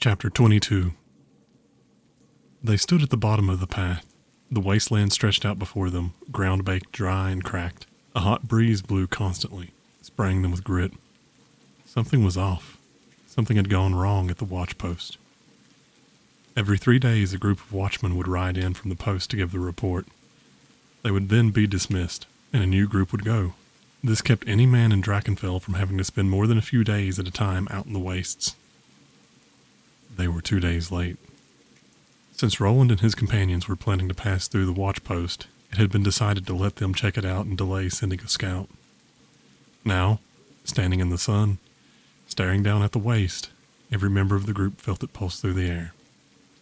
Chapter 22. They stood at the bottom of the path. The wasteland stretched out before them, ground baked dry and cracked. A hot breeze blew constantly, spraying them with grit. Something was off. Something had gone wrong at the watch post. Every 3 days, a group of watchmen would ride in from the post to give the report. They would then be dismissed, and a new group would go. This kept any man in Drakenfell from having to spend more than a few days at a time out in the wastes. They were 2 days late. Since Roland and his companions were planning to pass through the watch post, it had been decided to let them check it out and delay sending a scout. Now, standing in the sun, staring down at the waste, every member of the group felt it pulse through the air.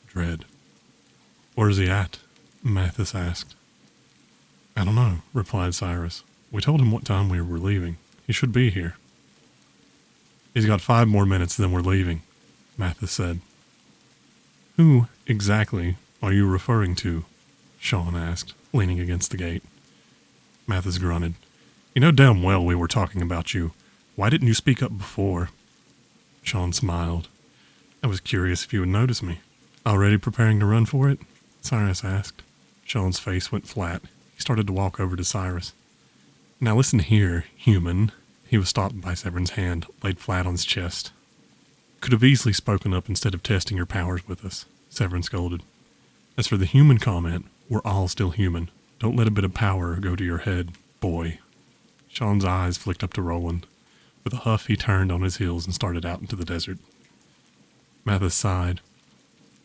Dread. "Where's he at?" Mathis asked. "I don't know," replied Cyrus. "We told him what time we were leaving. He should be here." "He's got 5 more minutes, then we're leaving," Mathis said. "Who, exactly, are you referring to?" Sean asked, leaning against the gate. Mathis grunted. "You know damn well we were talking about you. Why didn't you speak up before?" Sean smiled. "I was curious if you would notice me." "Already preparing to run for it?" Cyrus asked. Sean's face went flat. He started to walk over to Cyrus. "Now listen here, human." He was stopped by Severn's hand, laid flat on his chest. "Could have easily spoken up instead of testing your powers with us," Severn scolded. "As for the human comment, we're all still human. Don't let a bit of power go to your head, boy." Sean's eyes flicked up to Roland. With a huff, he turned on his heels and started out into the desert. Mathis sighed.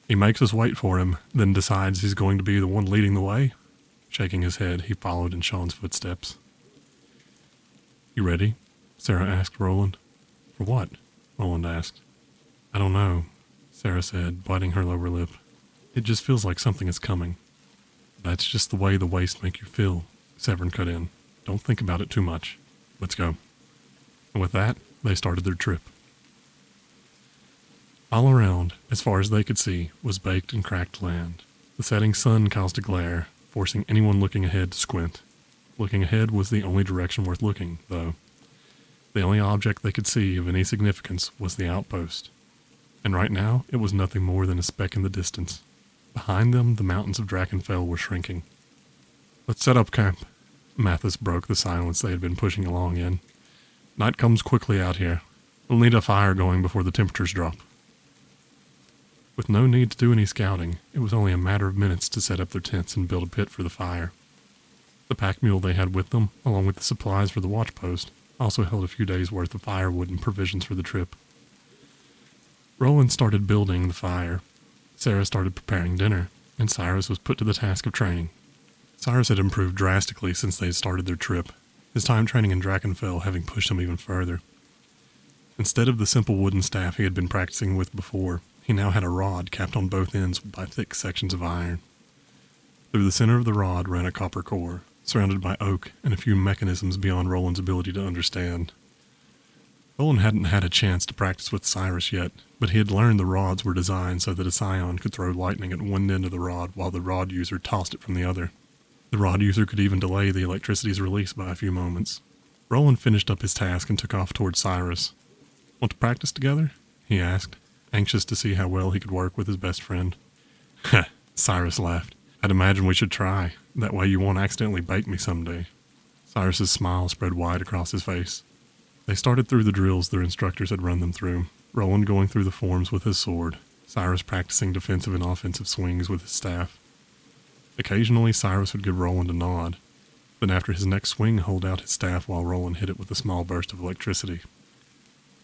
"He makes us wait for him, then decides he's going to be the one leading the way?" Shaking his head, he followed in Sean's footsteps. "You ready?" Sarah asked Roland. "For what?" Roland asked. "I don't know," Sarah said, biting her lower lip. "It just feels like something is coming." "That's just the way the wastes make you feel," Severn cut in. "Don't think about it too much. Let's go." And with that, they started their trip. All around, as far as they could see, was baked and cracked land. The setting sun caused a glare, forcing anyone looking ahead to squint. Looking ahead was the only direction worth looking, though. The only object they could see of any significance was the outpost. And right now, it was nothing more than a speck in the distance. Behind them, the mountains of Drakenfell were shrinking. "Let's set up camp." Mathis broke the silence they had been pushing along in. "Night comes quickly out here. We'll need a fire going before the temperatures drop." With no need to do any scouting, it was only a matter of minutes to set up their tents and build a pit for the fire. The pack mule they had with them, along with the supplies for the watch post, also held a few days' worth of firewood and provisions for the trip. Roland started building the fire. Sarah started preparing dinner, and Cyrus was put to the task of training. Cyrus had improved drastically since they had started their trip, his time training in Drakenfell having pushed him even further. Instead of the simple wooden staff he had been practicing with before, he now had a rod capped on both ends by thick sections of iron. Through the center of the rod ran a copper core, surrounded by oak and a few mechanisms beyond Roland's ability to understand. Roland hadn't had a chance to practice with Cyrus yet, but he had learned the rods were designed so that a scion could throw lightning at one end of the rod while the rod user tossed it from the other. The rod user could even delay the electricity's release by a few moments. Roland finished up his task and took off toward Cyrus. "Want to practice together?" he asked, anxious to see how well he could work with his best friend. "Heh," Cyrus laughed. "I'd imagine we should try. That way you won't accidentally bait me someday." Cyrus's smile spread wide across his face. They started through the drills their instructors had run them through, Roland going through the forms with his sword, Cyrus practicing defensive and offensive swings with his staff. Occasionally, Cyrus would give Roland a nod, then after his next swing hold out his staff while Roland hit it with a small burst of electricity.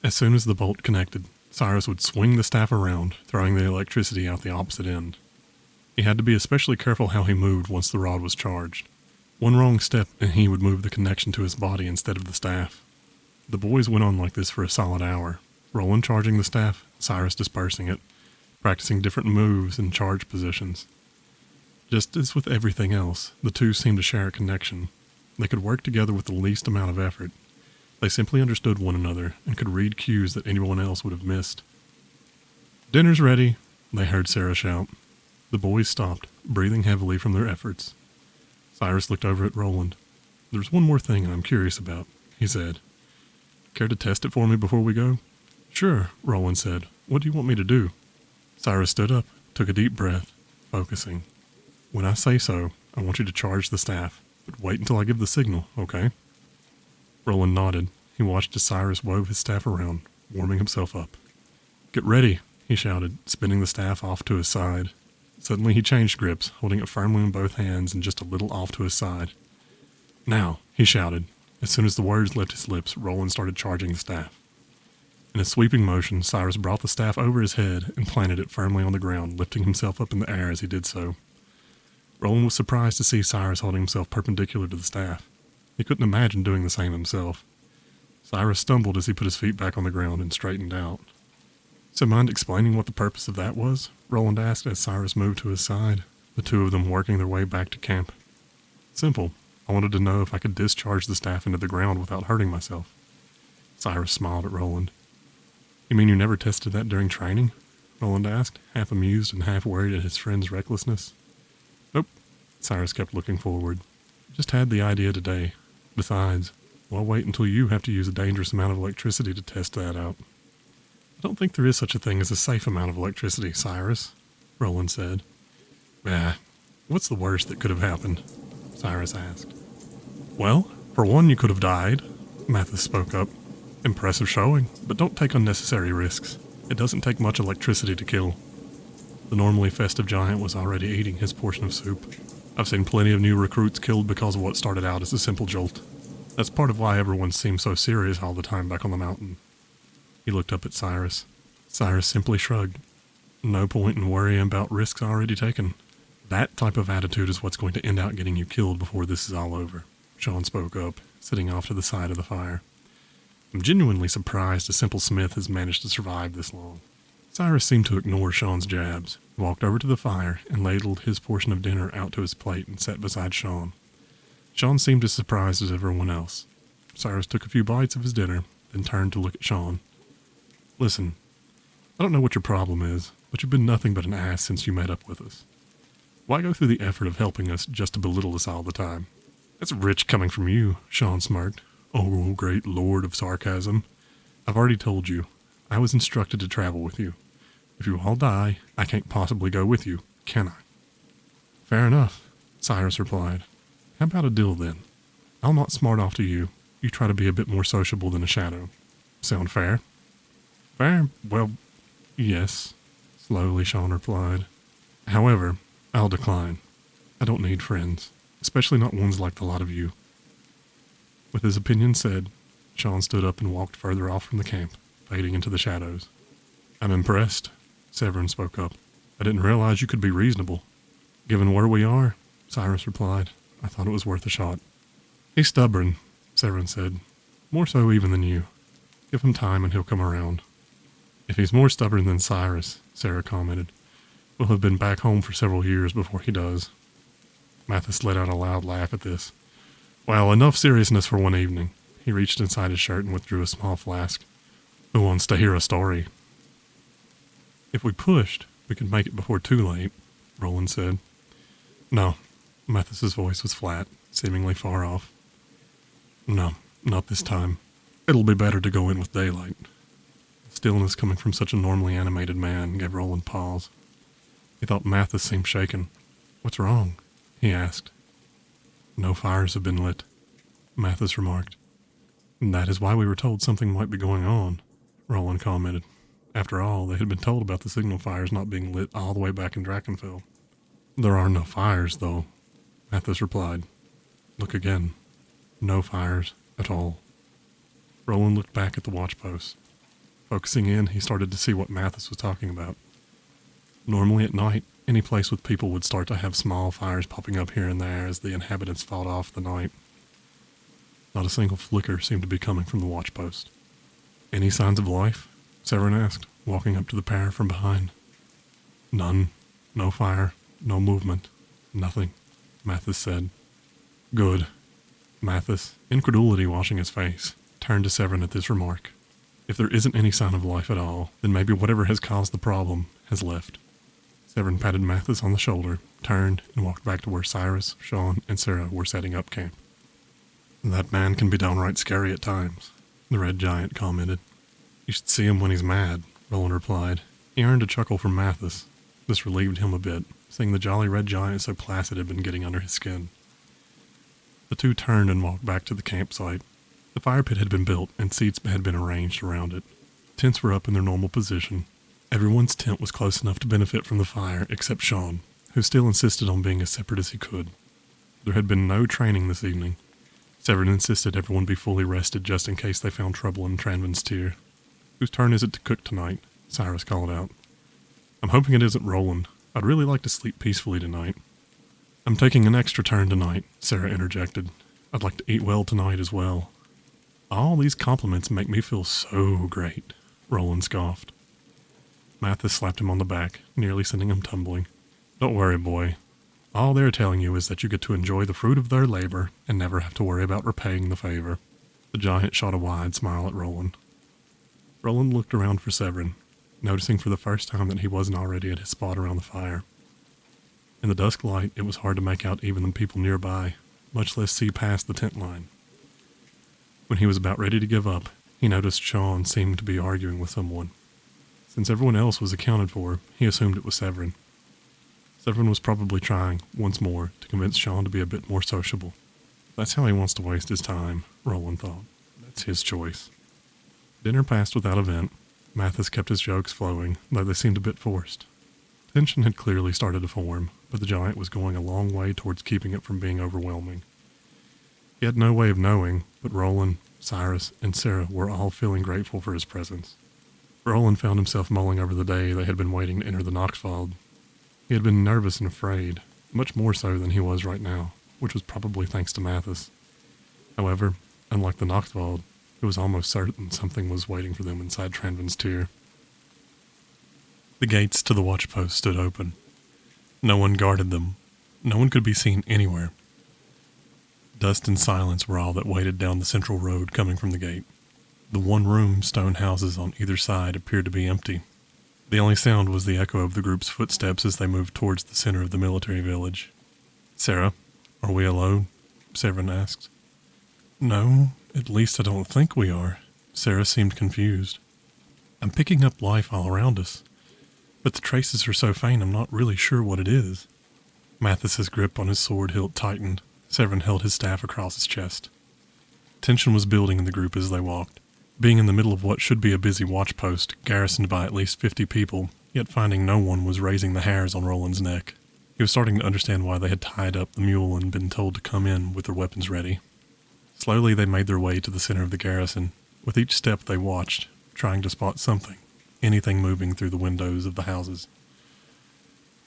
As soon as the bolt connected, Cyrus would swing the staff around, throwing the electricity out the opposite end. He had to be especially careful how he moved once the rod was charged. One wrong step and he would move the connection to his body instead of the staff. The boys went on like this for a solid hour, Roland charging the staff, Cyrus dispersing it, practicing different moves and charge positions. Just as with everything else, the two seemed to share a connection. They could work together with the least amount of effort. They simply understood one another and could read cues that anyone else would have missed. "Dinner's ready," they heard Sarah shout. The boys stopped, breathing heavily from their efforts. Cyrus looked over at Roland. "There's one more thing I'm curious about," he said. "Care to test it for me before we go?" "Sure," Roland said. "What do you want me to do?" Cyrus stood up, took a deep breath, focusing. When I say so, I want you to charge the staff, but wait until I give the signal, okay? Roland nodded. He watched as Cyrus wove his staff around, warming himself up. Get ready, he shouted, spinning the staff off to his side. Suddenly he changed grips, holding it firmly in both hands and just a little off to his side. Now, he shouted. As soon as the words left his lips, Roland started charging the staff. In a sweeping motion, Cyrus brought the staff over his head and planted it firmly on the ground, lifting himself up in the air as he did so. Roland was surprised to see Cyrus holding himself perpendicular to the staff. He couldn't imagine doing the same himself. Cyrus stumbled as he put his feet back on the ground and straightened out. So mind explaining what the purpose of that was? Roland asked as Cyrus moved to his side, the two of them working their way back to camp. Simple. I wanted to know if I could discharge the staff into the ground without hurting myself. Cyrus smiled at Roland. You mean you never tested that during training? Roland asked, half amused and half worried at his friend's recklessness. Nope. Cyrus kept looking forward. Just had the idea today. Besides, why wait until you have to use a dangerous amount of electricity to test that out? I don't think there is such a thing as a safe amount of electricity, Cyrus, Roland said. What's the worst that could have happened? Cyrus asked. Well, for one, you could have died, Mathis spoke up. Impressive showing, but don't take unnecessary risks. It doesn't take much electricity to kill. The normally festive giant was already eating his portion of soup. I've seen plenty of new recruits killed because of what started out as a simple jolt. That's part of why everyone seems so serious all the time back on the mountain. He looked up at Cyrus. Cyrus simply shrugged. No point in worrying about risks already taken. That type of attitude is what's going to end out getting you killed before this is all over. Sean spoke up, sitting off to the side of the fire. I'm genuinely surprised a simple smith has managed to survive this long. Cyrus seemed to ignore Sean's jabs, walked over to the fire, and ladled his portion of dinner out to his plate and sat beside Sean. Sean seemed as surprised as everyone else. Cyrus took a few bites of his dinner, then turned to look at Sean. Listen, I don't know what your problem is, but you've been nothing but an ass since you met up with us. Why go through the effort of helping us just to belittle us all the time? That's rich coming from you, Sean smirked. Oh, great lord of sarcasm. I've already told you. I was instructed to travel with you. If you all die, I can't possibly go with you, can I? Fair enough, Cyrus replied. How about a deal then? I'll not smart off to you. You try to be a bit more sociable than a shadow. Sound fair? Fair? Well, yes, slowly Sean replied. However, I'll decline. I don't need friends, especially not ones like the lot of you. With his opinion said, Sean stood up and walked further off from the camp, fading into the shadows. I'm impressed, Severin spoke up. I didn't realize you could be reasonable. Given where we are, Cyrus replied, I thought it was worth a shot. He's stubborn, Severin said. More so even than you. Give him time and he'll come around. If he's more stubborn than Cyrus, Sarah commented, we'll have been back home for several years before he does. Mathis let out a loud laugh at this. Well, enough seriousness for one evening. He reached inside his shirt and withdrew a small flask. Who wants to hear a story? If we pushed, we could make it before too late, Roland said. No. Mathis's voice was flat, seemingly far off. No, not this time. It'll be better to go in with daylight. Stillness coming from such a normally animated man gave Roland pause. He thought Mathis seemed shaken. What's wrong? He asked. No fires have been lit, Mathis remarked. That is why we were told something might be going on, Roland commented. After all, they had been told about the signal fires not being lit all the way back in Drakenfell. There are no fires, though, Mathis replied. Look again. No fires at all. Roland looked back at the watchpost. Focusing in, he started to see what Mathis was talking about. Normally at night, any place with people would start to have small fires popping up here and there as the inhabitants fought off the night. Not a single flicker seemed to be coming from the watchpost. Any signs of life? Severin asked, walking up to the pair from behind. None. No fire. No movement. Nothing, Mathis said. Good. Mathis, incredulity washing his face, turned to Severin at this remark. If there isn't any sign of life at all, then maybe whatever has caused the problem has left. Severin patted Mathis on the shoulder, turned, and walked back to where Cyrus, Sean, and Sarah were setting up camp. That man can be downright scary at times, the Red Giant commented. You should see him when he's mad, Roland replied. He earned a chuckle from Mathis. This relieved him a bit, seeing the jolly red giant so placid had been getting under his skin. The two turned and walked back to the campsite. The fire pit had been built and seats had been arranged around it. Tents were up in their normal position. Everyone's tent was close enough to benefit from the fire except Sean, who still insisted on being as separate as he could. There had been no training this evening. Severin insisted everyone be fully rested just in case they found trouble in Tranvin's tier. Whose turn is it to cook tonight? Cyrus called out. I'm hoping it isn't Roland. I'd really like to sleep peacefully tonight. I'm taking an extra turn tonight, Sarah interjected. I'd like to eat well tonight as well. All these compliments make me feel so great, Roland scoffed. Mathis slapped him on the back, nearly sending him tumbling. Don't worry, boy. All they're telling you is that you get to enjoy the fruit of their labor and never have to worry about repaying the favor. The giant shot a wide smile at Roland. Roland looked around for Severin, noticing for the first time that he wasn't already at his spot around the fire. In the dusk light, it was hard to make out even the people nearby, much less see past the tent line. When he was about ready to give up, he noticed Sean seemed to be arguing with someone. Since everyone else was accounted for, he assumed it was Severin. Severin was probably trying, once more, to convince Sean to be a bit more sociable. That's how he wants to waste his time, Roland thought. That's his choice. Dinner passed without event. Mathis kept his jokes flowing, though they seemed a bit forced. Tension had clearly started to form, but the giant was going a long way towards keeping it from being overwhelming. He had no way of knowing, but Roland, Cyrus, and Sarah were all feeling grateful for his presence. Roland found himself mulling over the day they had been waiting to enter the Knoxwald. He had been nervous and afraid, much more so than he was right now, which was probably thanks to Mathis. However, unlike the Knoxwald, he was almost certain something was waiting for them inside Tranvin's tier. The gates to the watchpost stood open. No one guarded them. No one could be seen anywhere. Dust and silence were all that weighted down the central road coming from the gate. The one-room stone houses on either side appeared to be empty. The only sound was the echo of the group's footsteps as they moved towards the center of the military village. Sarah, are we alone? Severin asked. No, at least I don't think we are. Sarah seemed confused. I'm picking up life all around us, but the traces are so faint I'm not really sure what it is. Mathis's grip on his sword hilt tightened. Severin held his staff across his chest. Tension was building in the group as they walked. Being in the middle of what should be a busy watchpost, garrisoned by at least 50 people, yet finding no one was raising the hairs on Roland's neck. He was starting to understand why they had tied up the mule and been told to come in with their weapons ready. Slowly they made their way to the center of the garrison. With each step they watched, trying to spot something, anything moving through the windows of the houses.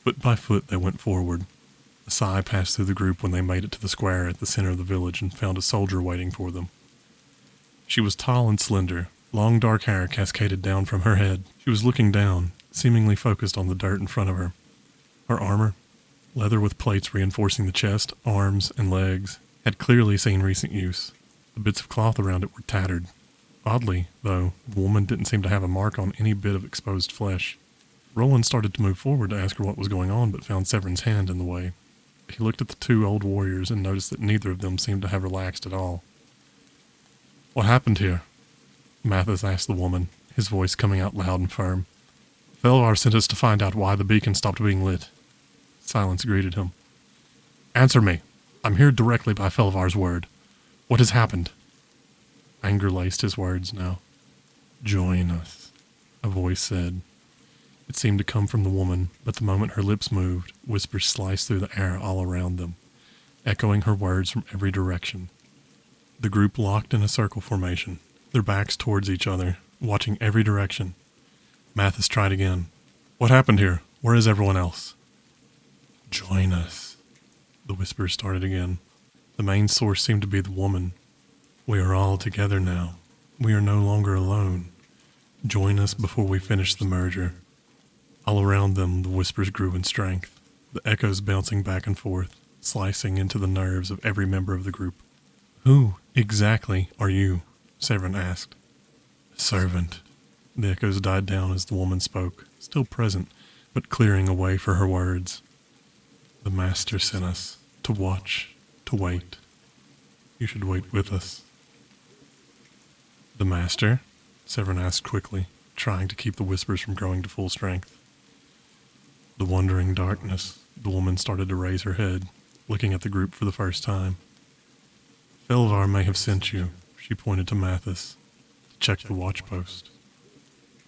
Foot by foot they went forward. A sigh passed through the group when they made it to the square at the center of the village and found a soldier waiting for them. She was tall and slender. Long dark hair cascaded down from her head. She was looking down, seemingly focused on the dirt in front of her. Her armor, leather with plates reinforcing the chest, arms, and legs, had clearly seen recent use. The bits of cloth around it were tattered. Oddly, though, the woman didn't seem to have a mark on any bit of exposed flesh. Roland started to move forward to ask her what was going on, but found Severin's hand in the way. He looked at the two old warriors and noticed that neither of them seemed to have relaxed at all. What happened here? Mathis asked the woman, his voice coming out loud and firm. Felvar sent us to find out why the beacon stopped being lit. Silence greeted him. Answer me. I'm here directly by Felvar's word. What has happened? Anger laced his words now. Join us, a voice said. It seemed to come from the woman, but the moment her lips moved, whispers sliced through the air all around them, echoing her words from every direction. The group locked in a circle formation, their backs towards each other, watching every direction. Mathis tried again. What happened here? Where is everyone else? Join us. The whispers started again. The main source seemed to be the woman. We are all together now. We are no longer alone. Join us before we finish the merger. All around them, the whispers grew in strength, the echoes bouncing back and forth, slicing into the nerves of every member of the group. Who, exactly, are you? Severin asked. A servant. The echoes died down as the woman spoke, still present, but clearing a way for her words. The Master sent us, to watch, to wait. You should wait with us. The Master? Severin asked quickly. trying to keep the whispers from growing to full strength. The wandering darkness, the woman started to raise her head, looking at the group for the first time. Felvar may have sent you, she pointed to Mathis, to check the watchpost.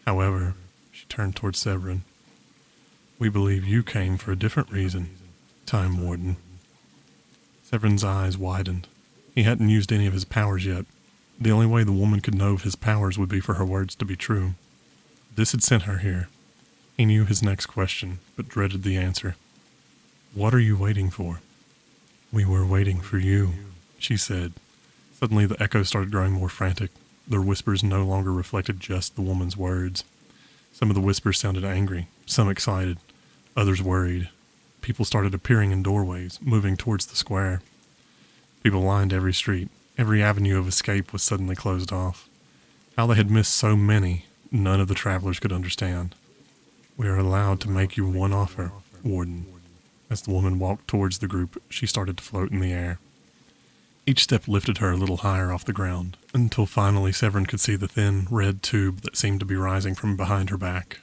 However, she turned towards Severin. We believe you came for a different reason, Time Warden. Severin's eyes widened. He hadn't used any of his powers yet. The only way the woman could know of his powers would be for her words to be true. This had sent her here. He knew his next question, but dreaded the answer. What are you waiting for? We were waiting for you, she said. Suddenly the echo started growing more frantic. Their whispers no longer reflected just the woman's words. Some of the whispers sounded angry, some excited, others worried. People started appearing in doorways, moving towards the square. People lined every street. Every avenue of escape was suddenly closed off. How they had missed so many, none of the travelers could understand. We are allowed to make you one offer, Warden. As the woman walked towards the group, she started to float in the air. Each step lifted her a little higher off the ground, until finally Severin could see the thin, red tube that seemed to be rising from behind her back.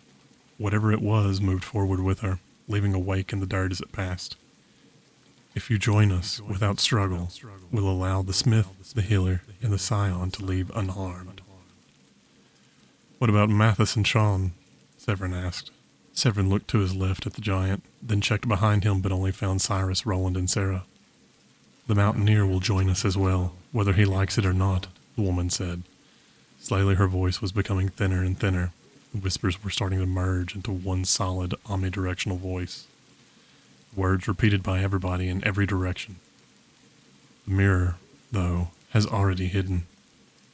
Whatever it was moved forward with her, leaving a wake in the dirt as it passed. If you join us without struggle, we'll allow the smith, the healer, and the scion to leave unharmed. What about Mathis and Sean? Severin asked. Severin looked to his left at the giant, then checked behind him but only found Cyrus, Roland, and Sarah. The mountaineer will join us as well, whether he likes it or not, the woman said. Slowly her voice was becoming thinner and thinner. The whispers were starting to merge into one solid, omnidirectional voice. Words repeated by everybody in every direction. The mirror, though, has already hidden.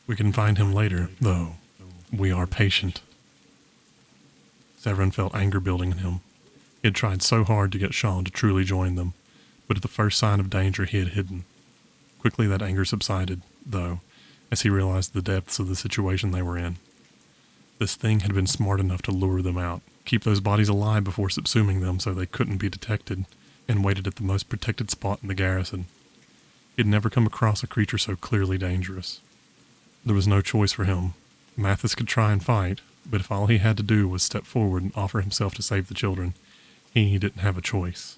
We can find him later, though. We are patient. Severin felt anger building in him. He had tried so hard to get Sean to truly join them, but at the first sign of danger he had hidden. Quickly that anger subsided, though, as he realized the depths of the situation they were in. This thing had been smart enough to lure them out, keep those bodies alive before subsuming them so they couldn't be detected, and waited at the most protected spot in the garrison. He had never come across a creature so clearly dangerous. There was no choice for him. Mathis could try and fight, but if all he had to do was step forward and offer himself to save the children, he didn't have a choice.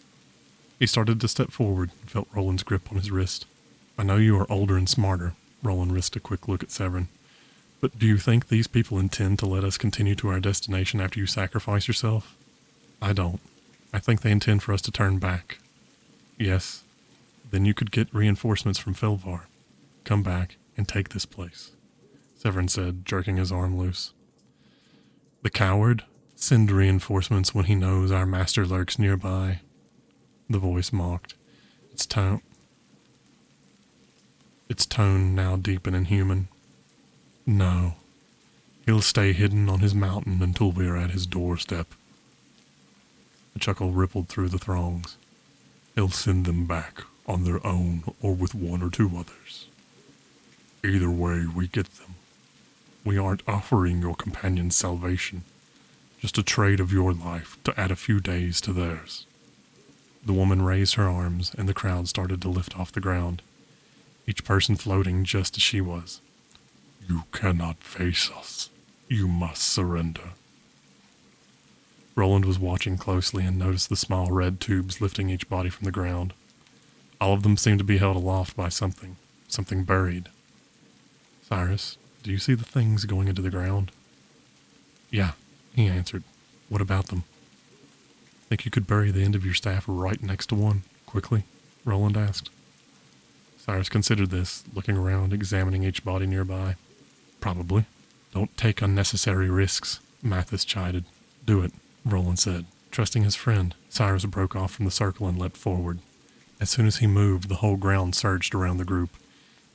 He started to step forward and felt Roland's grip on his wrist. I know you are older and smarter, Roland risked a quick look at Severin. But do you think these people intend to let us continue to our destination after you sacrifice yourself? I don't. I think they intend for us to turn back. Yes. Then you could get reinforcements from Felvar. Come back and take this place, Severin said, jerking his arm loose. The coward? Send reinforcements when he knows our master lurks nearby. The voice mocked, its tone now deep and inhuman. No, he'll stay hidden on his mountain until we are at his doorstep. A chuckle rippled through the throngs. He'll send them back on their own or with one or two others. Either way we get them. We aren't offering your companions salvation, just a trade of your life to add a few days to theirs. The woman raised her arms and the crowd started to lift off the ground, each person floating just as she was. You cannot face us. You must surrender. Roland was watching closely and noticed the small red tubes lifting each body from the ground. All of them seemed to be held aloft by something buried. Cyrus, do you see the things going into the ground? Yeah, he answered. What about them? Think you could bury the end of your staff right next to one, quickly? Roland asked. Cyrus considered this, looking around, examining each body nearby. Probably. Don't take unnecessary risks, Mathis chided. Do it, Roland said. Trusting his friend, Cyrus broke off from the circle and leapt forward. As soon as he moved, the whole ground surged around the group.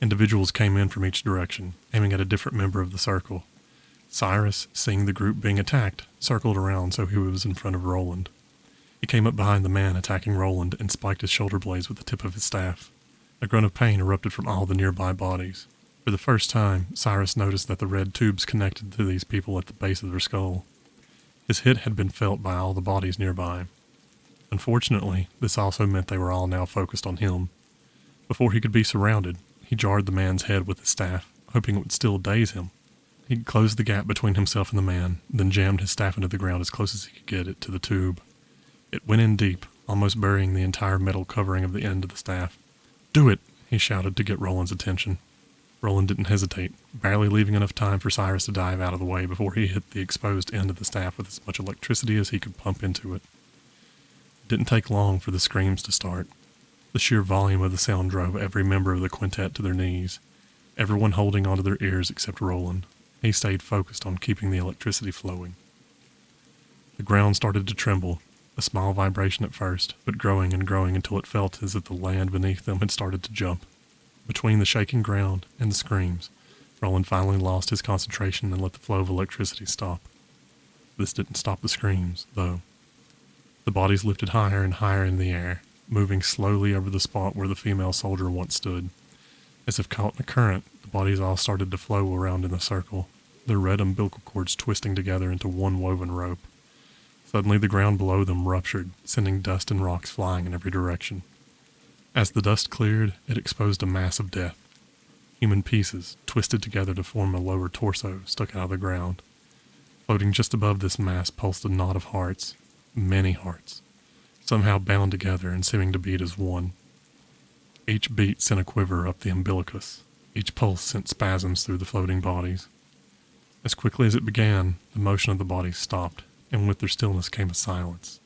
Individuals came in from each direction, aiming at a different member of the circle. Cyrus, seeing the group being attacked, circled around so he was in front of Roland. He came up behind the man attacking Roland and spiked his shoulder blades with the tip of his staff. A grunt of pain erupted from all the nearby bodies. For the first time, Cyrus noticed that the red tubes connected to these people at the base of their skull. His hit had been felt by all the bodies nearby. Unfortunately, this also meant they were all now focused on him. Before he could be surrounded, he jarred the man's head with his staff, hoping it would still daze him. He closed the gap between himself and the man, then jammed his staff into the ground as close as he could get it to the tube. It went in deep, almost burying the entire metal covering of the end of the staff. "Do it!" he shouted to get Roland's attention. Roland didn't hesitate, barely leaving enough time for Cyrus to dive out of the way before he hit the exposed end of the staff with as much electricity as he could pump into it. It didn't take long for the screams to start. The sheer volume of the sound drove every member of the quintet to their knees, everyone holding onto their ears except Roland. He stayed focused on keeping the electricity flowing. The ground started to tremble, a small vibration at first, but growing and growing until it felt as if the land beneath them had started to jump. Between the shaking ground and the screams, Roland finally lost his concentration and let the flow of electricity stop. This didn't stop the screams, though. The bodies lifted higher and higher in the air, moving slowly over the spot where the female soldier once stood. As if caught in a current, the bodies all started to flow around in a circle, their red umbilical cords twisting together into one woven rope. Suddenly the ground below them ruptured, sending dust and rocks flying in every direction. As the dust cleared, it exposed a mass of death. Human pieces, twisted together to form a lower torso, stuck out of the ground. Floating just above this mass pulsed a knot of hearts, many hearts, somehow bound together and seeming to beat as one. Each beat sent a quiver up the umbilicus. Each pulse sent spasms through the floating bodies. As quickly as it began, the motion of the bodies stopped, and with their stillness came a silence.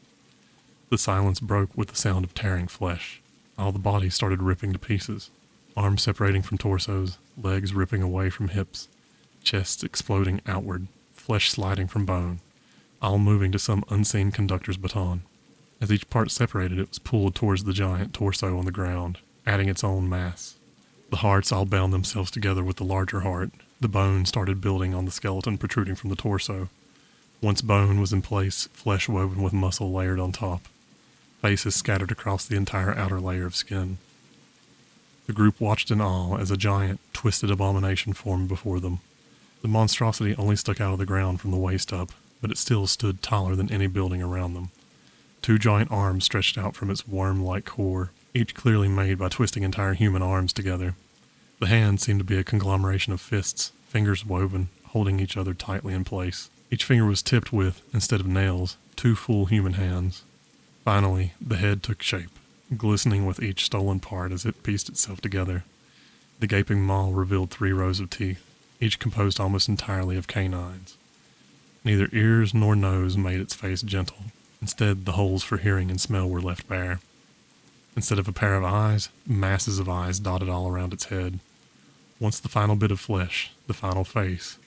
The silence broke with the sound of tearing flesh. All the bodies started ripping to pieces, arms separating from torsos, legs ripping away from hips, chests exploding outward, flesh sliding from bone, all moving to some unseen conductor's baton. As each part separated, it was pulled towards the giant torso on the ground, adding its own mass. The hearts all bound themselves together with the larger heart. The bone started building on the skeleton protruding from the torso. Once bone was in place, flesh woven with muscle layered on top. Faces scattered across the entire outer layer of skin. The group watched in awe as a giant, twisted abomination formed before them. The monstrosity only stuck out of the ground from the waist up, but it still stood taller than any building around them. 2 giant arms stretched out from its worm-like core, each clearly made by twisting entire human arms together. The hands seemed to be a conglomeration of fists, fingers woven, holding each other tightly in place. Each finger was tipped with, instead of nails, 2 full human hands. Finally, the head took shape, glistening with each stolen part as it pieced itself together. The gaping maw revealed 3 rows of teeth, each composed almost entirely of canines. Neither ears nor nose made its face gentle. Instead, the holes for hearing and smell were left bare. Instead of a pair of eyes, masses of eyes dotted all around its head. Once the final bit of flesh, the final face,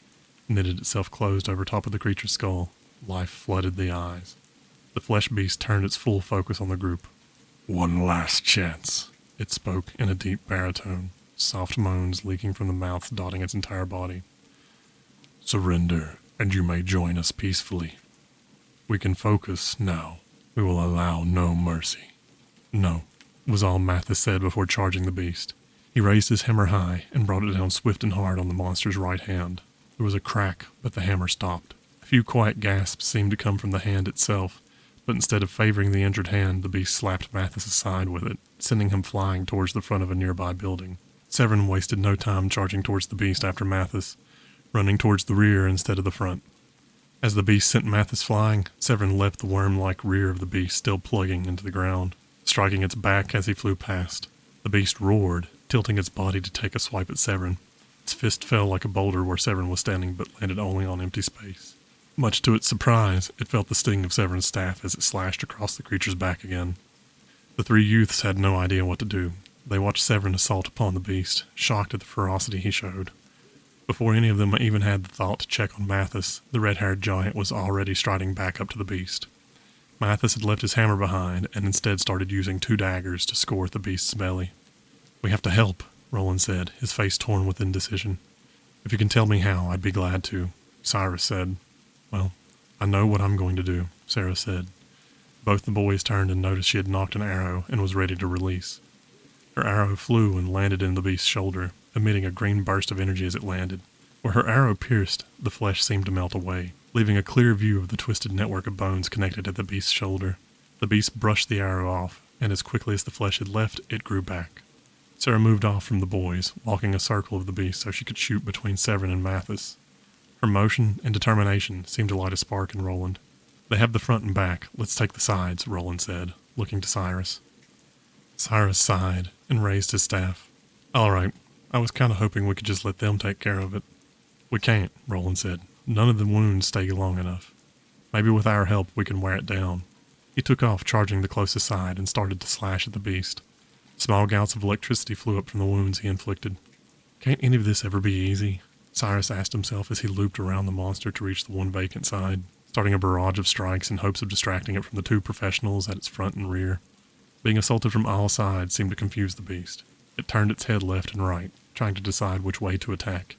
knitted itself closed over top of the creature's skull, life flooded the eyes. The flesh beast turned its full focus on the group. "One last chance," it spoke in a deep baritone, soft moans leaking from the mouth dotting its entire body. "Surrender, and you may join us peacefully. We can focus now. We will allow no mercy." "No," was all Mathis said before charging the beast. He raised his hammer high and brought it down swift and hard on the monster's right hand. There was a crack, but the hammer stopped. A few quiet gasps seemed to come from the hand itself, but instead of favoring the injured hand, the beast slapped Mathis aside with it, sending him flying towards the front of a nearby building. Severin wasted no time charging towards the beast after Mathis, running towards the rear instead of the front. As the beast sent Mathis flying, Severin leapt the worm-like rear of the beast still plugging into the ground, striking its back as he flew past. The beast roared, tilting its body to take a swipe at Severin. Its fist fell like a boulder where Severin was standing, but landed only on empty space. Much to its surprise, it felt the sting of Severin's staff as it slashed across the creature's back again. The 3 youths had no idea what to do. They watched Severin assault upon the beast, shocked at the ferocity he showed. Before any of them even had the thought to check on Mathis, the red-haired giant was already striding back up to the beast. Mathis had left his hammer behind and instead started using 2 daggers to score at the beast's belly. "We have to help," Roland said, his face torn with indecision. "If you can tell me how, I'd be glad to," Cyrus said. "Well, I know what I'm going to do," Sarah said. Both the boys turned and noticed she had knocked an arrow and was ready to release. Her arrow flew and landed in the beast's shoulder, emitting a green burst of energy as it landed. Where her arrow pierced, the flesh seemed to melt away, leaving a clear view of the twisted network of bones connected at the beast's shoulder. The beast brushed the arrow off, and as quickly as the flesh had left, it grew back. Sarah moved off from the boys, walking a circle of the beast so she could shoot between Severin and Mathis. Her motion and determination seemed to light a spark in Roland. They have the front and back. Let's take the sides, Roland said, looking to Cyrus. Cyrus sighed and raised his staff. All right, I was kind of hoping we could just let them take care of it. We can't, Roland said. None of the wounds stay long enough. Maybe with our help we can wear it down. He took off, charging the closest side, and started to slash at the beast. Small gouts of electricity flew up from the wounds he inflicted. Can't any of this ever be easy? Cyrus asked himself as he looped around the monster to reach the one vacant side, starting a barrage of strikes in hopes of distracting it from the two professionals at its front and rear. Being assaulted from all sides seemed to confuse the beast. It turned its head left and right, trying to decide which way to attack.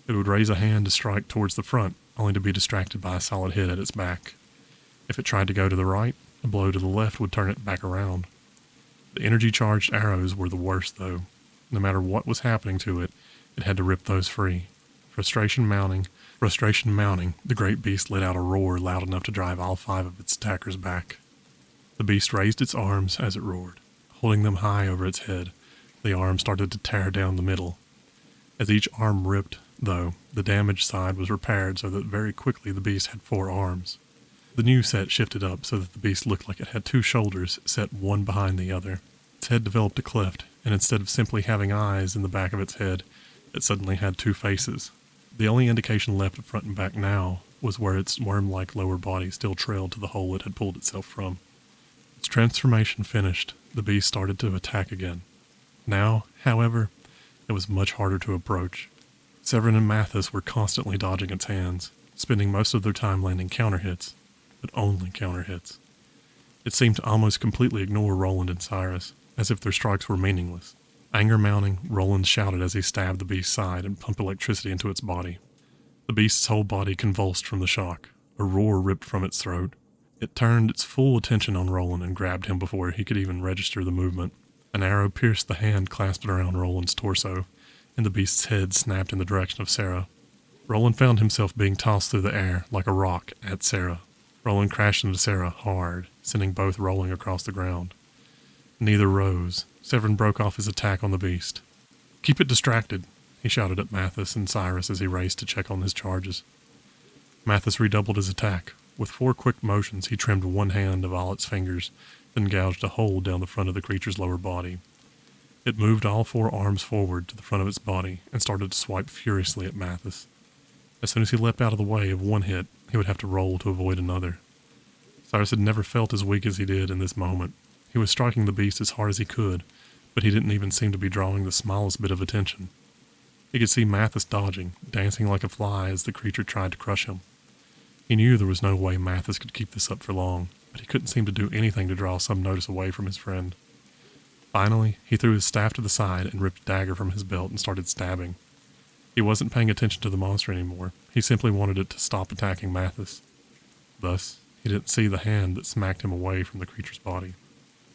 It would raise a hand to strike towards the front, only to be distracted by a solid hit at its back. If it tried to go to the right, a blow to the left would turn it back around. The energy-charged arrows were the worst, though. No matter what was happening to it, it had to rip those free. Frustration mounting, the great beast let out a roar loud enough to drive all 5 of its attackers back. The beast raised its arms as it roared. Holding them high over its head, the arms started to tear down the middle. As each arm ripped, though, the damaged side was repaired so that very quickly the beast had 4 arms. The new set shifted up so that the beast looked like it had 2 shoulders set one behind the other. Its head developed a cleft, and instead of simply having eyes in the back of its head, it suddenly had 2 faces. The only indication left at front and back now was where its worm-like lower body still trailed to the hole it had pulled itself from. Its transformation finished, the beast started to attack again. Now, however, it was much harder to approach. Severin and Mathis were constantly dodging its hands, spending most of their time landing counter-hits, but only counter-hits. It seemed to almost completely ignore Roland and Cyrus, as if their strikes were meaningless. Anger mounting, Roland shouted as he stabbed the beast's side and pumped electricity into its body. The beast's whole body convulsed from the shock. A roar ripped from its throat. It turned its full attention on Roland and grabbed him before he could even register the movement. An arrow pierced the hand clasped around Roland's torso, and the beast's head snapped in the direction of Sarah. Roland found himself being tossed through the air like a rock at Sarah. Roland crashed into Sarah hard, sending both rolling across the ground. Neither rose. Severin broke off his attack on the beast. Keep it distracted, he shouted at Mathis and Cyrus as he raced to check on his charges. Mathis redoubled his attack. With 4 quick motions, he trimmed one hand of all its fingers, then gouged a hole down the front of the creature's lower body. It moved all 4 arms forward to the front of its body and started to swipe furiously at Mathis. As soon as he leapt out of the way of one hit, he would have to roll to avoid another. Cyrus had never felt as weak as he did in this moment. He was striking the beast as hard as he could, but he didn't even seem to be drawing the smallest bit of attention. He could see Mathis dodging, dancing like a fly as the creature tried to crush him. He knew there was no way Mathis could keep this up for long, but he couldn't seem to do anything to draw some notice away from his friend. Finally, he threw his staff to the side and ripped a dagger from his belt and started stabbing. He wasn't paying attention to the monster anymore. He simply wanted it to stop attacking Mathis. Thus, he didn't see the hand that smacked him away from the creature's body.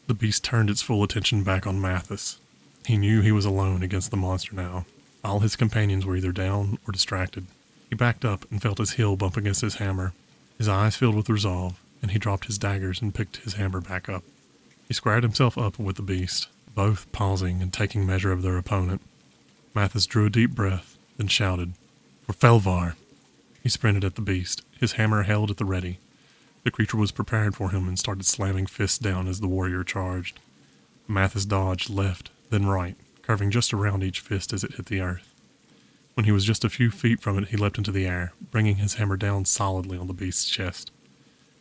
The beast turned its full attention back on Mathis. He knew he was alone against the monster now. All his companions were either down or distracted. He backed up and felt his heel bump against his hammer. His eyes filled with resolve, and he dropped his daggers and picked his hammer back up. He squared himself up with the beast, both pausing and taking measure of their opponent. Mathis drew a deep breath, then shouted, "For Felvar!" He sprinted at the beast, his hammer held at the ready. The creature was prepared for him and started slamming fists down as the warrior charged. Mathis dodged left, then right, curving just around each fist as it hit the earth. When he was just a few feet from it, he leapt into the air, bringing his hammer down solidly on the beast's chest.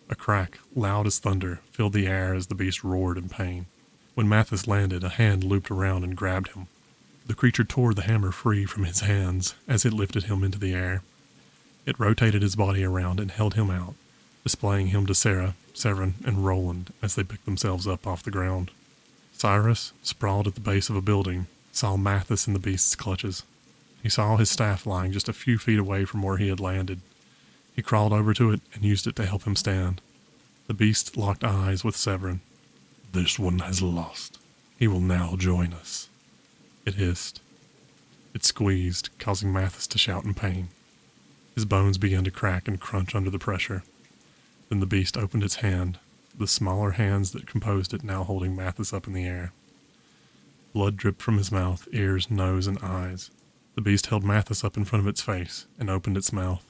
A crack, loud as thunder, filled the air as the beast roared in pain. When Mathis landed, a hand looped around and grabbed him. The creature tore the hammer free from his hands as it lifted him into the air. It rotated his body around and held him out, displaying him to Sarah, Severin, and Roland as they picked themselves up off the ground. Cyrus, sprawled at the base of a building, saw Mathis in the beast's clutches. He saw his staff lying just a few feet away from where he had landed. He crawled over to it and used it to help him stand. The beast locked eyes with Severin. "This one has lost. He will now join us," it hissed. It squeezed, causing Mathis to shout in pain. His bones began to crack and crunch under the pressure. Then the beast opened its hand, the smaller hands that composed it now holding Mathis up in the air. Blood dripped from his mouth, ears, nose, and eyes. The beast held Mathis up in front of its face and opened its mouth.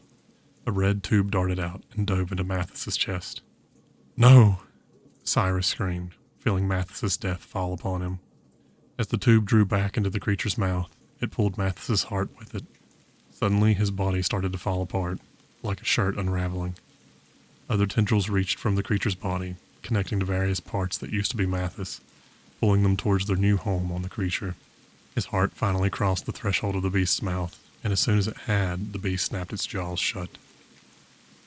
A red tube darted out and dove into Mathis's chest. "No!" Cyrus screamed, feeling Mathis's death fall upon him. As the tube drew back into the creature's mouth, it pulled Mathis's heart with it. Suddenly, his body started to fall apart, like a shirt unraveling. Other tendrils reached from the creature's body, connecting to various parts that used to be Mathis, pulling them towards their new home on the creature. His heart finally crossed the threshold of the beast's mouth, and as soon as it had, the beast snapped its jaws shut.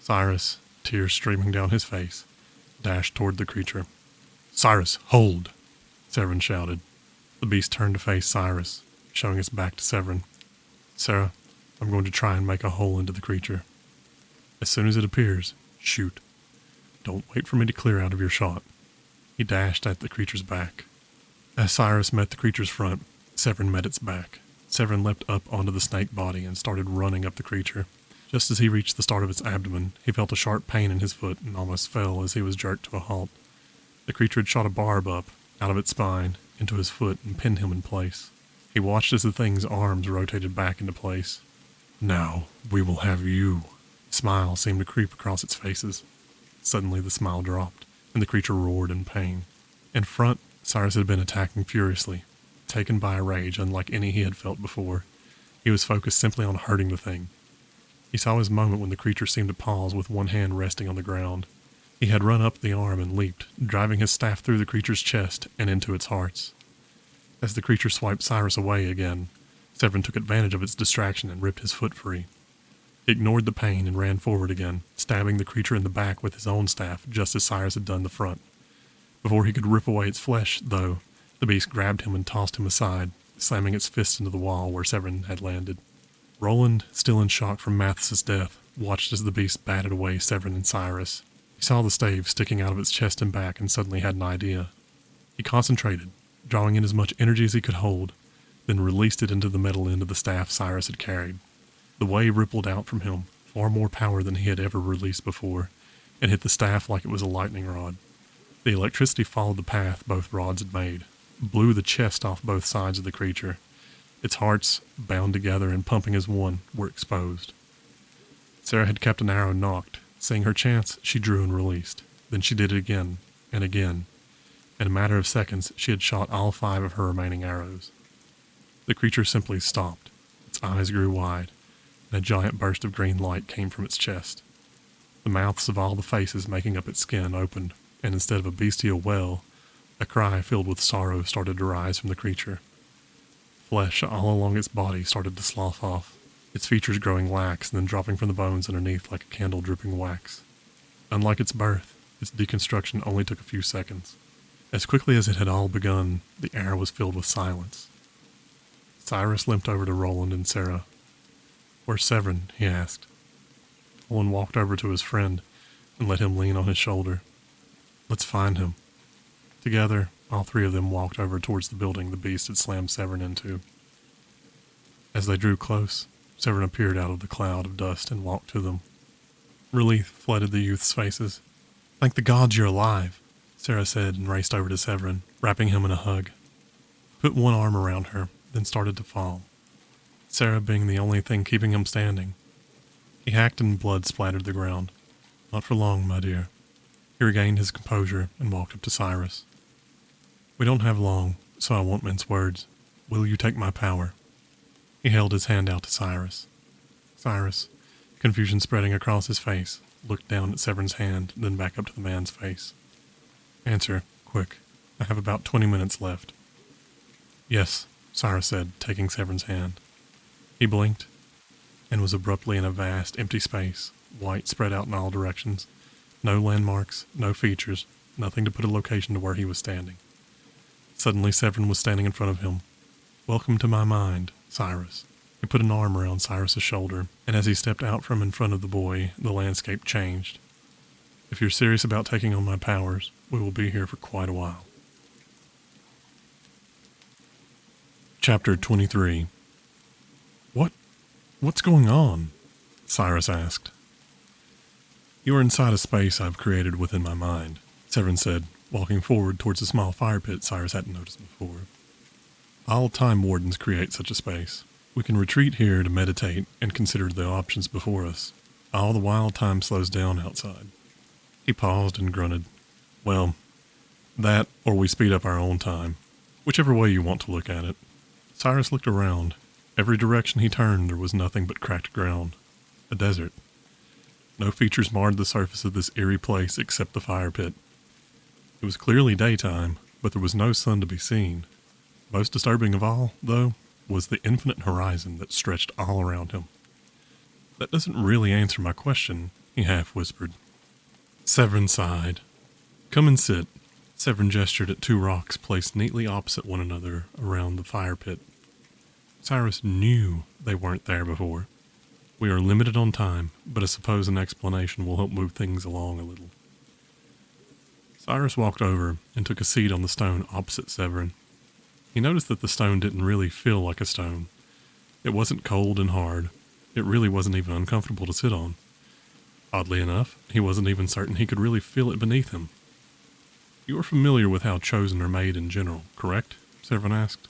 Cyrus, tears streaming down his face, dashed toward the creature. "Cyrus, hold!" Severin shouted. The beast turned to face Cyrus, showing its back to Severin. "Sarah, I'm going to try and make a hole into the creature. As soon as it appears, shoot. Don't wait for me to clear out of your shot." He dashed at the creature's back. As Cyrus met the creature's front, Severin met its back. Severin leapt up onto the snake body and started running up the creature. Just as he reached the start of its abdomen, he felt a sharp pain in his foot and almost fell as he was jerked to a halt. The creature had shot a barb up, out of its spine, into his foot and pinned him in place. He watched as the thing's arms rotated back into place. "Now, we will have you." A smile seemed to creep across its faces. Suddenly the smile dropped, and the creature roared in pain. In front, Cyrus had been attacking furiously, taken by a rage unlike any he had felt before. He was focused simply on hurting the thing. He saw his moment when the creature seemed to pause with one hand resting on the ground. He had run up the arm and leaped, driving his staff through the creature's chest and into its hearts. As the creature swiped Cyrus away again, Severin took advantage of its distraction and ripped his foot free. He ignored the pain and ran forward again, stabbing the creature in the back with his own staff just as Cyrus had done the front. Before he could rip away its flesh, though, the beast grabbed him and tossed him aside, slamming its fist into the wall where Severin had landed. Roland, still in shock from Mathis's death, watched as the beast batted away Severin and Cyrus. He saw the stave sticking out of its chest and back and suddenly had an idea. He concentrated, drawing in as much energy as he could hold, then released it into the metal end of the staff Cyrus had carried. The wave rippled out from him, far more power than he had ever released before, and hit the staff like it was a lightning rod. The electricity followed the path both rods had made, blew the chest off both sides of the creature. Its hearts, bound together and pumping as one, were exposed. Sarah had kept an arrow nocked. Seeing her chance, she drew and released. Then she did it again, and again. In a matter of seconds, she had shot all 5 of her remaining arrows. The creature simply stopped. Its eyes grew wide, and a giant burst of green light came from its chest. The mouths of all the faces making up its skin opened, and instead of a bestial wail, a cry filled with sorrow started to rise from the creature. Flesh all along its body started to slough off, its features growing lax and then dropping from the bones underneath like a candle dripping wax. Unlike its birth, its deconstruction only took a few seconds. As quickly as it had all begun, the air was filled with silence. Cyrus limped over to Roland and Sarah. "Where's Severin?" he asked. Roland walked over to his friend and let him lean on his shoulder. "Let's find him." Together, all 3 of them walked over towards the building the beast had slammed Severin into. As they drew close, Severin appeared out of the cloud of dust and walked to them. Relief flooded the youth's faces. "Thank the gods you're alive," Sarah said and raced over to Severin, wrapping him in a hug. Put one arm around her, then started to fall, Sarah being the only thing keeping him standing. He hacked and blood splattered the ground. "Not for long, my dear." He regained his composure and walked up to Cyrus. "We don't have long, so I won't mince words. Will you take my power?" He held his hand out to Cyrus. Cyrus, confusion spreading across his face, looked down at Severin's hand, then back up to the man's face. "Answer, quick. I have about 20 minutes left." "Yes," Cyrus said, taking Severin's hand. He blinked, and was abruptly in a vast, empty space, white spread out in all directions. No landmarks, no features, nothing to put a location to where he was standing. Suddenly Severin was standing in front of him. "Welcome to my mind, Cyrus." He put an arm around Cyrus's shoulder, and as he stepped out from in front of the boy, the landscape changed. "If you're serious about taking on my powers, we will be here for quite a while." Chapter 23. What's going on?" Cyrus asked. "You are inside a space I've created within my mind," Severin said, walking forward towards a small fire pit Cyrus hadn't noticed before. "All time wardens create such a space. We can retreat here to meditate and consider the options before us. All the while, time slows down outside. He paused and grunted. Well, that, or we speed up our own time. Whichever way you want to look at it. Cyrus looked around. Every direction he turned, there was nothing but cracked ground. A desert. No features marred the surface of this eerie place except the fire pit. It was clearly daytime, but there was no sun to be seen. Most disturbing of all, though, was the infinite horizon that stretched all around him. That doesn't really answer my question, he half whispered. Severin sighed. Come and sit. Severin gestured at two rocks placed neatly opposite one another around the fire pit. Cyrus knew they weren't there before. We are limited on time, but I suppose an explanation will help move things along a little. Cyrus walked over and took a seat on the stone opposite Severin. He noticed that the stone didn't really feel like a stone. It wasn't cold and hard. It really wasn't even uncomfortable to sit on. Oddly enough, he wasn't even certain he could really feel it beneath him. You are familiar with how chosen are made in general, correct? Severin asked.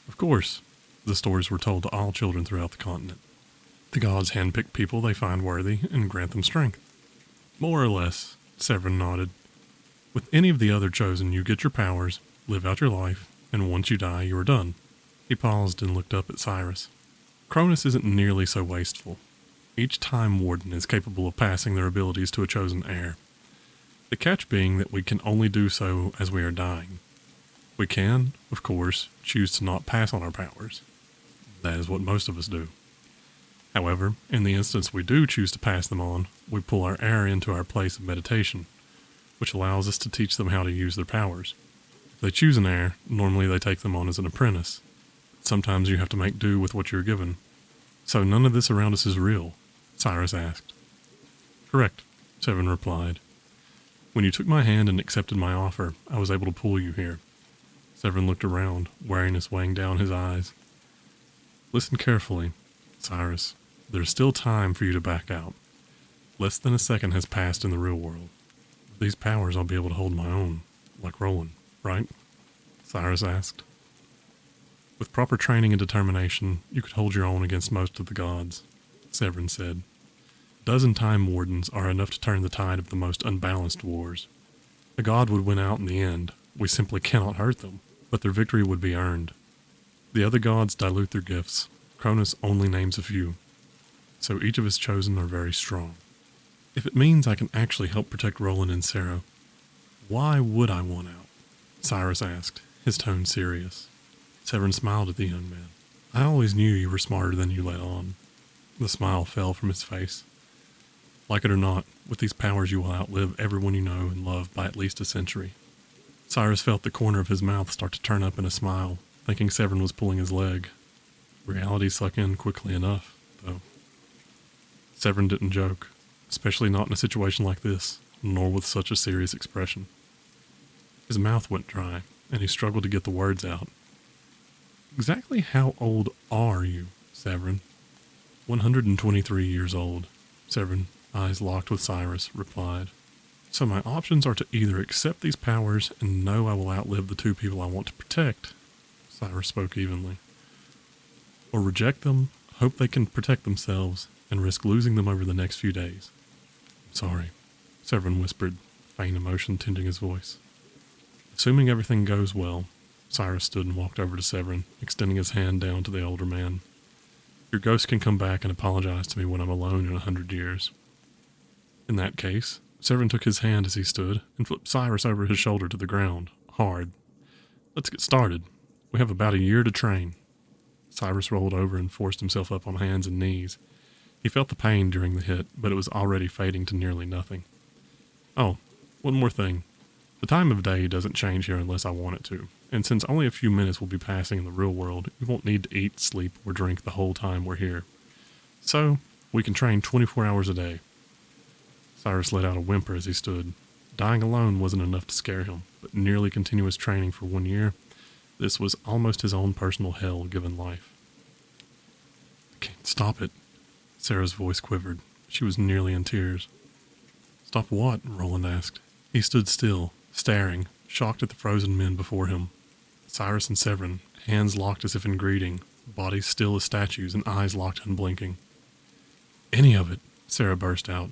Of course. The stories were told to all children throughout the continent. The gods handpick people they find worthy and grant them strength. More or less, Severin nodded. With any of the other chosen, you get your powers, live out your life, and once you die, you are done. He paused and looked up at Cyrus. Cronus isn't nearly so wasteful. Each Time Warden is capable of passing their abilities to a chosen heir. The catch being that we can only do so as we are dying. We can, of course, choose to not pass on our powers. That is what most of us do. However, in the instance we do choose to pass them on, we pull our heir into our place of meditation, which allows us to teach them how to use their powers. If they choose an heir, normally they take them on as an apprentice. Sometimes you have to make do with what you're given. So none of this around us is real? Cyrus asked. Correct, Severin replied. When you took my hand and accepted my offer, I was able to pull you here. Severin looked around, wariness weighing down his eyes. Listen carefully, Cyrus. There's still time for you to back out. Less than a second has passed in the real world. With these powers, I'll be able to hold my own, like Roland, right? Cyrus asked. With proper training and determination, you could hold your own against most of the gods, Severin said. A dozen Time Wardens are enough to turn the tide of the most unbalanced wars. A god would win out in the end. We simply cannot hurt them, but their victory would be earned. The other gods dilute their gifts. Cronus only names a few. So each of his chosen are very strong. If it means I can actually help protect Roland and Sarah, why would I want out? Cyrus asked, his tone serious. Severin smiled at the young man. I always knew you were smarter than you let on. The smile fell from his face. Like it or not, with these powers you will outlive everyone you know and love by at least a century. Cyrus felt the corner of his mouth start to turn up in a smile, thinking Severin was pulling his leg. Reality sunk in quickly enough, though. Severin didn't joke, especially not in a situation like this, nor with such a serious expression. His mouth went dry, and he struggled to get the words out. Exactly how old are you, Severin? 123 years old, Severin, eyes locked with Cyrus, replied. So my options are to either accept these powers and know I will outlive the two people I want to protect, Cyrus spoke evenly, or reject them, hope they can protect themselves, and risk losing them over the next few days. I'm sorry, Severin whispered, faint emotion tinting his voice. Assuming everything goes well, Cyrus stood and walked over to Severin, extending his hand down to the older man. Your ghost can come back and apologize to me when I'm alone in 100 years. In that case, Severin took his hand as he stood and flipped Cyrus over his shoulder to the ground, hard. Let's get started. We have about a year to train. Cyrus rolled over and forced himself up on hands and knees. He felt the pain during the hit, but it was already fading to nearly nothing. Oh, one more thing. The time of day doesn't change here unless I want it to, and since only a few minutes will be passing in the real world, you won't need to eat, sleep, or drink the whole time we're here. So, we can train 24 hours a day. Cyrus let out a whimper as he stood. Dying alone wasn't enough to scare him, but nearly continuous training for 1 year, this was almost his own personal hell given life. I can't stop it. Sarah's voice quivered. She was nearly in tears. Stop what? Roland asked. He stood still, staring, shocked at the frozen men before him. Cyrus and Severin, hands locked as if in greeting, bodies still as statues and eyes locked unblinking. Any of it, Sarah burst out.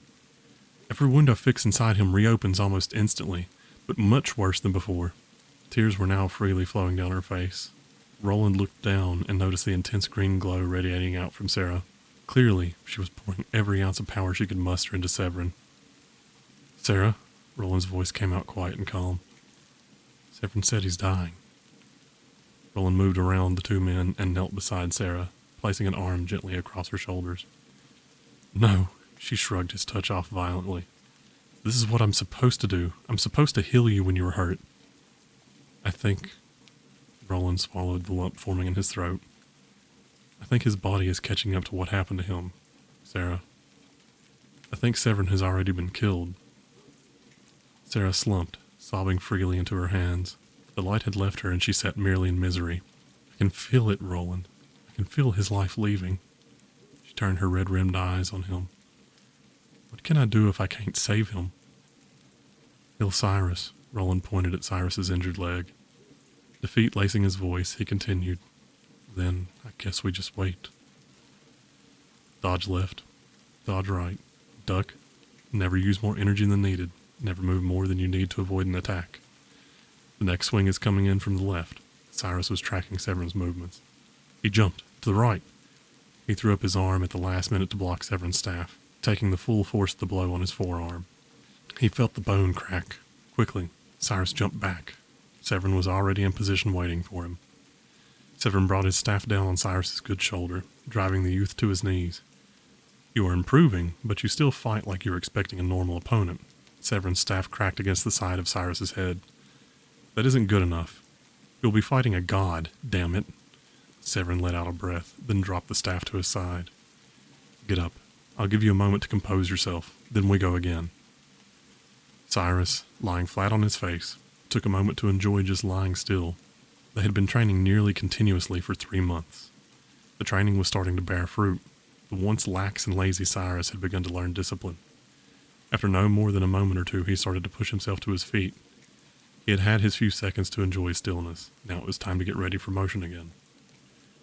Every window fixed inside him reopens almost instantly, but much worse than before. Tears were now freely flowing down her face. Roland looked down and noticed the intense green glow radiating out from Sarah. Clearly, she was pouring every ounce of power she could muster into Severin. Sarah, Roland's voice came out quiet and calm. Severin said he's dying. Roland moved around the two men and knelt beside Sarah, placing an arm gently across her shoulders. No, she shrugged his touch off violently. This is what I'm supposed to do. I'm supposed to heal you when you were hurt. I think... Roland swallowed the lump forming in his throat. I think his body is catching up to what happened to him, Sarah. I think Severin has already been killed. Sarah slumped, sobbing freely into her hands. The light had left her and she sat merely in misery. I can feel it, Roland. I can feel his life leaving. She turned her red-rimmed eyes on him. What can I do if I can't save him? Heal Cyrus, Roland pointed at Cyrus's injured leg. Defeat lacing his voice, he continued. Then I guess we just wait. Dodge left. Dodge right. Duck. Never use more energy than needed. Never move more than you need to avoid an attack. The next swing is coming in from the left. Cyrus was tracking Severin's movements. He jumped. To the right. He threw up his arm at the last minute to block Severin's staff, taking the full force of the blow on his forearm. He felt the bone crack. Quickly, Cyrus jumped back. Severin was already in position waiting for him. Severin brought his staff down on Cyrus's good shoulder, driving the youth to his knees. You are improving, but you still fight like you were expecting a normal opponent. Severin's staff cracked against the side of Cyrus's head. That isn't good enough. You'll be fighting a god, damn it. Severin let out a breath, then dropped the staff to his side. Get up. I'll give you a moment to compose yourself, then we go again. Cyrus, lying flat on his face, took a moment to enjoy just lying still. They had been training nearly continuously for 3 months. The training was starting to bear fruit. The once lax and lazy Cyrus had begun to learn discipline. After no more than a moment or two, he started to push himself to his feet. He had had his few seconds to enjoy stillness. Now it was time to get ready for motion again.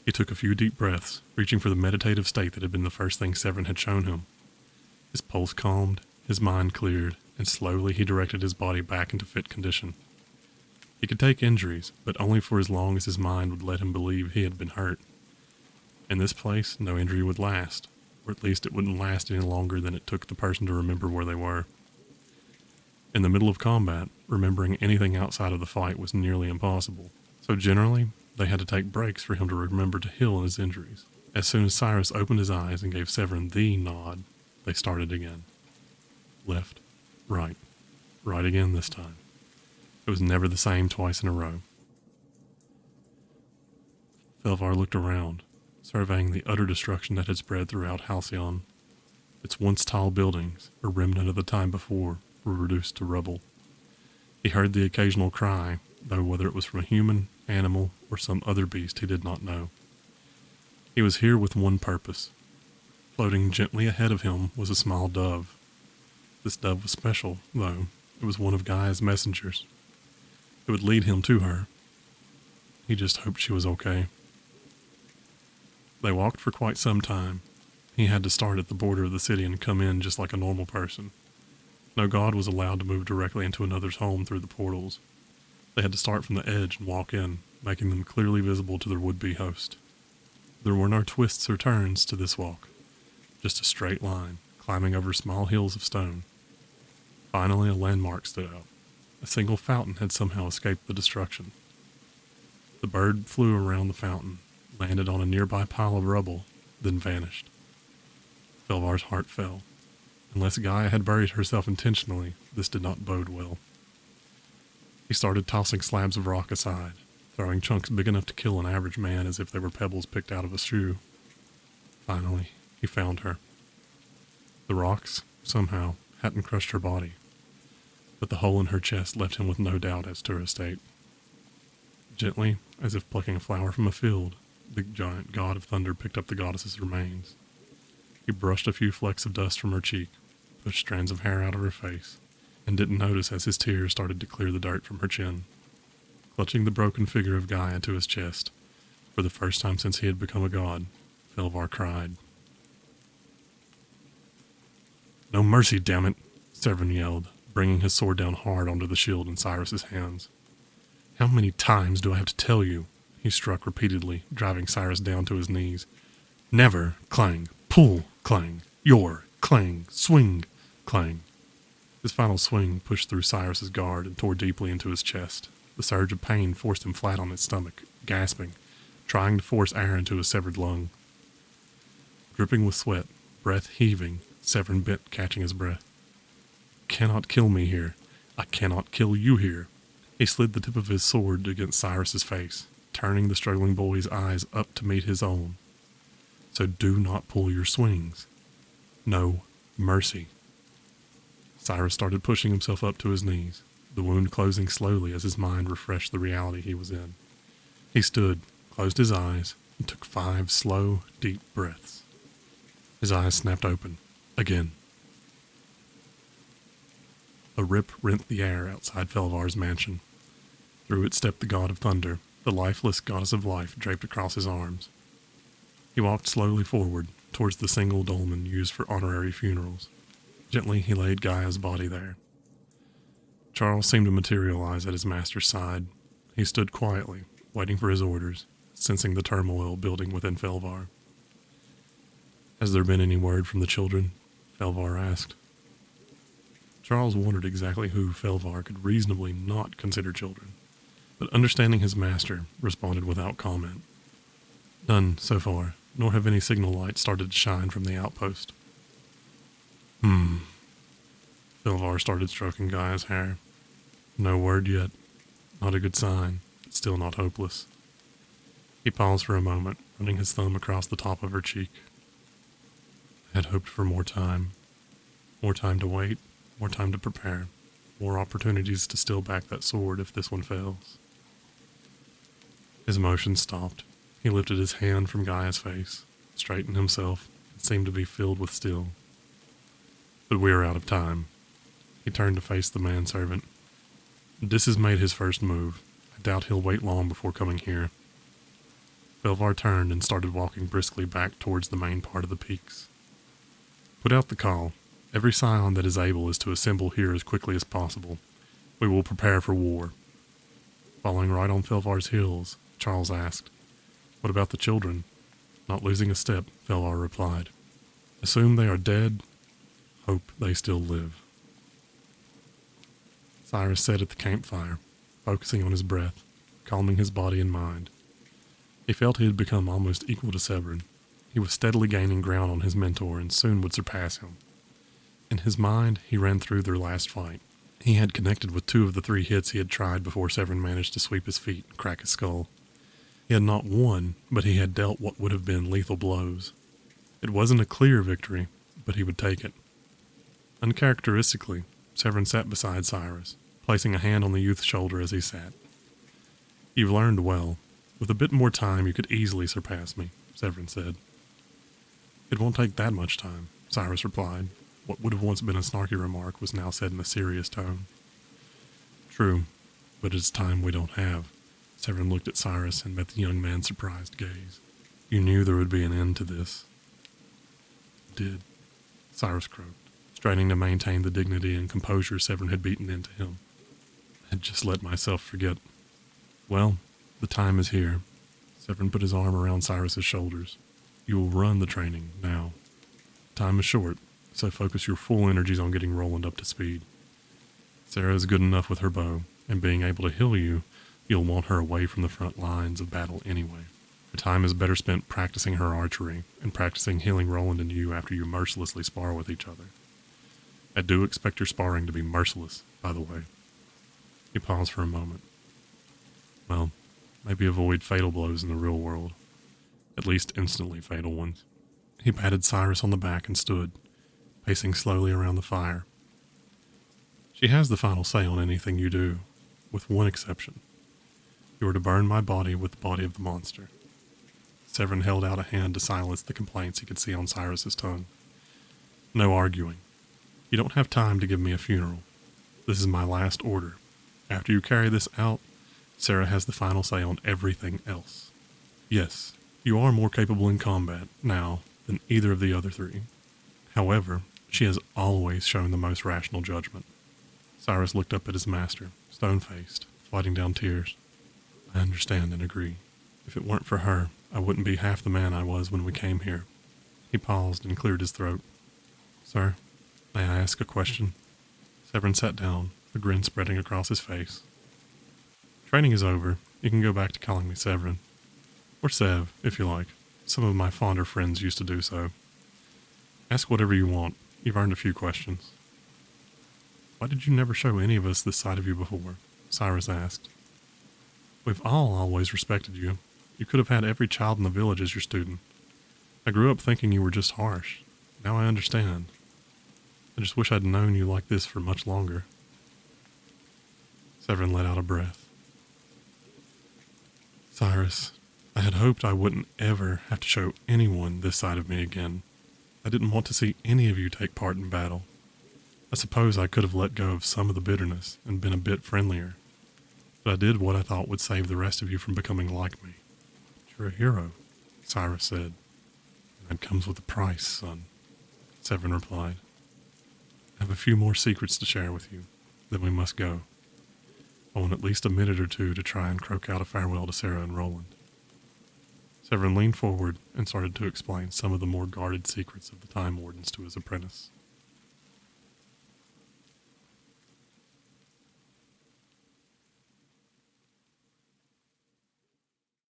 He took a few deep breaths, reaching for the meditative state that had been the first thing Severin had shown him. His pulse calmed, his mind cleared, and slowly he directed his body back into fit condition. He could take injuries, but only for as long as his mind would let him believe he had been hurt. In this place, no injury would last, or at least it wouldn't last any longer than it took the person to remember where they were. In the middle of combat, remembering anything outside of the fight was nearly impossible, so generally, they had to take breaks for him to remember to heal his injuries. As soon as Cyrus opened his eyes and gave Severin the nod, they started again. Left, right, right again this time. It was never the same twice in a row. Felvar looked around, surveying the utter destruction that had spread throughout Halcyon. Its once tall buildings, a remnant of the time before, were reduced to rubble. He heard the occasional cry, though whether it was from a human, animal, or some other beast he did not know. He was here with one purpose. Floating gently ahead of him was a small dove. This dove was special, though. It was one of Gaia's messengers. It would lead him to her. He just hoped she was okay. They walked for quite some time. He had to start at the border of the city and come in just like a normal person. No god was allowed to move directly into another's home through the portals. They had to start from the edge and walk in, making them clearly visible to their would-be host. There were no twists or turns to this walk, just a straight line, climbing over small hills of stone. Finally, a landmark stood out. A single fountain had somehow escaped the destruction. The bird flew around the fountain, landed on a nearby pile of rubble, then vanished. Felvar's heart fell. Unless Gaia had buried herself intentionally, this did not bode well. He started tossing slabs of rock aside, throwing chunks big enough to kill an average man as if they were pebbles picked out of a shoe. Finally, he found her. The rocks, somehow, hadn't crushed her body, but the hole in her chest left him with no doubt as to her state. Gently, as if plucking a flower from a field, the giant god of thunder picked up the goddess's remains. He brushed a few flecks of dust from her cheek, pushed strands of hair out of her face, and didn't notice as his tears started to clear the dirt from her chin. Clutching the broken figure of Gaia to his chest, for the first time since he had become a god, Felvar cried. No mercy, damn it, Severin yelled, bringing his sword down hard onto the shield in Cyrus's hands. How many times do I have to tell you? He struck repeatedly, driving Cyrus down to his knees. Never, clang, pull, clang, your, clang, swing, clang. His final swing pushed through Cyrus's guard and tore deeply into his chest. The surge of pain forced him flat on his stomach, gasping, trying to force air into his severed lung. Dripping with sweat, breath heaving, Severin bent, catching his breath. Cannot kill me here. I cannot kill you here. He slid the tip of his sword against Cyrus's face, turning the struggling boy's eyes up to meet his own. So do not pull your swings. No mercy. Cyrus started pushing himself up to his knees, the wound closing slowly as his mind refreshed the reality he was in. He stood, closed his eyes, and took 5 slow, deep breaths. His eyes snapped open, again. A rip rent the air outside Felvar's mansion. Through it stepped the god of thunder, the lifeless goddess of life draped across his arms. He walked slowly forward, towards the single dolmen used for honorary funerals. Gently he laid Gaia's body there. Charles seemed to materialize at his master's side. He stood quietly, waiting for his orders, sensing the turmoil building within Felvar. Has there been any word from the children? Felvar asked. Charles wondered exactly who Felvar could reasonably not consider children, but understanding his master, responded without comment. None so far, nor have any signal lights started to shine from the outpost. Felvar started stroking Gaia's hair. No word yet. Not a good sign, but still not hopeless. He paused for a moment, running his thumb across the top of her cheek. I had hoped for more time. More time to wait, more time to prepare, more opportunities to steal back that sword if this one fails. His motion stopped. He lifted his hand from Gaia's face, straightened himself, and seemed to be filled with steel. But we are out of time. He turned to face the manservant. This has made his first move. I doubt he'll wait long before coming here. Felvar turned and started walking briskly back towards the main part of the peaks. Put out the call. Every scion that is able is to assemble here as quickly as possible. We will prepare for war. Following right on Felvar's heels, Charles asked, What about the children? Not losing a step, Felvar replied. Assume they are dead. Hope they still live. Cyrus sat at the campfire, focusing on his breath, calming his body and mind. He felt he had become almost equal to Severin. He was steadily gaining ground on his mentor and soon would surpass him. In his mind, he ran through their last fight. He had connected with 2 of the 3 hits he had tried before Severin managed to sweep his feet and crack his skull. He had not won, but he had dealt what would have been lethal blows. It wasn't a clear victory, but he would take it. Uncharacteristically, Severin sat beside Cyrus, placing a hand on the youth's shoulder as he sat. You've learned well. With a bit more time, you could easily surpass me, Severin said. It won't take that much time, Cyrus replied. What would have once been a snarky remark was now said in a serious tone. True, but it's time we don't have. Severin looked at Cyrus and met the young man's surprised gaze. You knew there would be an end to this. Did, Cyrus croaked, straining to maintain the dignity and composure Severin had beaten into him. I had just let myself forget. Well, the time is here. Severin put his arm around Cyrus's shoulders. You will run the training now. Time is short, so focus your full energies on getting Roland up to speed. Sarah is good enough with her bow, and being able to heal you, you'll want her away from the front lines of battle anyway. Her time is better spent practicing her archery, and practicing healing Roland and you after you mercilessly spar with each other. I do expect your sparring to be merciless, by the way. He paused for a moment. Well, maybe avoid fatal blows in the real world. At least instantly fatal ones. He patted Cyrus on the back and stood, pacing slowly around the fire. She has the final say on anything you do, with one exception. You are to burn my body with the body of the monster. Severin held out a hand to silence the complaints he could see on Cyrus's tongue. No arguing. You don't have time to give me a funeral. This is my last order. After you carry this out, Sarah has the final say on everything else. Yes, you are more capable in combat now than either of the other 3. However, She has always shown the most rational judgment. Cyrus looked up at his master, stone-faced, fighting down tears. I understand and agree. If it weren't for her, I wouldn't be half the man I was when we came here. He paused and cleared his throat. Sir, may I ask a question? Severin sat down, a grin spreading across his face. Training is over. You can go back to calling me Severin. Or Sev, if you like. Some of my fonder friends used to do so. Ask whatever you want. You've earned a few questions. Why did you never show any of us this side of you before? Cyrus asked. We've all always respected you. You could have had every child in the village as your student. I grew up thinking you were just harsh. Now I understand. I just wish I'd known you like this for much longer. Severin let out a breath. Cyrus, I had hoped I wouldn't ever have to show anyone this side of me again. I didn't want to see any of you take part in battle. I suppose I could have let go of some of the bitterness and been a bit friendlier. But I did what I thought would save the rest of you from becoming like me. But you're a hero, Cyrus said. That comes with a price, son, Severin replied. I have a few more secrets to share with you. Then we must go. I want at least a minute or two to try and croak out a farewell to Sarah and Roland. Severin leaned forward and started to explain some of the more guarded secrets of the Time Wardens to his apprentice.